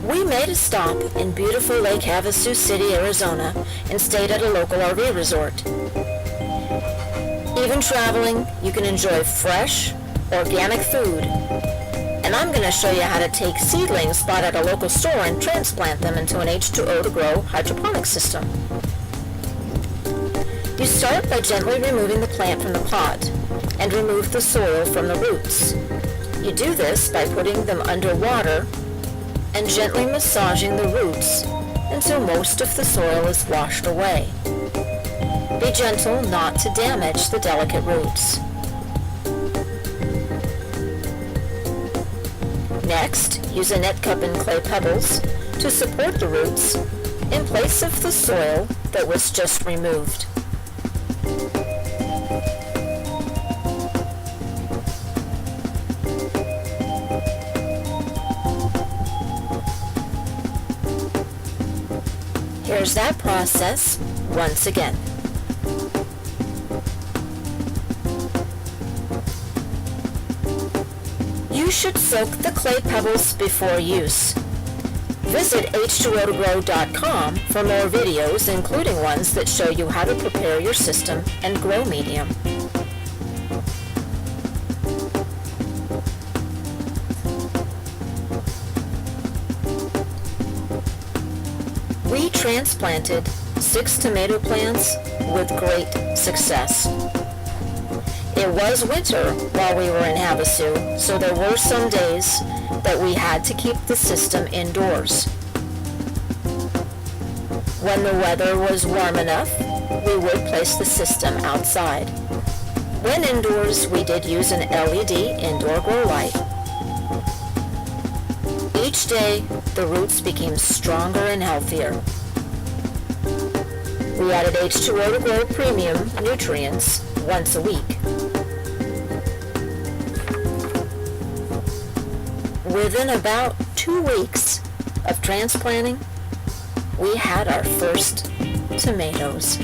We made a stop in beautiful Lake Havasu City, Arizona, and stayed at a local RV resort. Even traveling, you can enjoy fresh, organic food. And I'm going to show you how to take seedlings bought at a local store and transplant them into an H2O to grow hydroponic system. You start by gently removing the plant from the pot and remove the soil from the roots. You do this by putting them under water and gently massaging the roots until most of the soil is washed away. Be gentle not to damage the delicate roots. Next, use a net cup and clay pebbles to support the roots in place of the soil that was just removed. Here's that process once again. You should soak the clay pebbles before use. Visit h2otogrow.com for more videos, including ones that show you how to prepare your system and grow medium. We transplanted 6 tomato plants with great success. It was winter while we were in Havasu, so there were some days that we had to keep the system indoors. When the weather was warm enough, we would place the system outside. When indoors, we did use an LED indoor grow light. Each day, the roots became stronger and healthier. We added H2O to Grow Premium nutrients once a week. Within about 2 weeks of transplanting, we had our first tomatoes.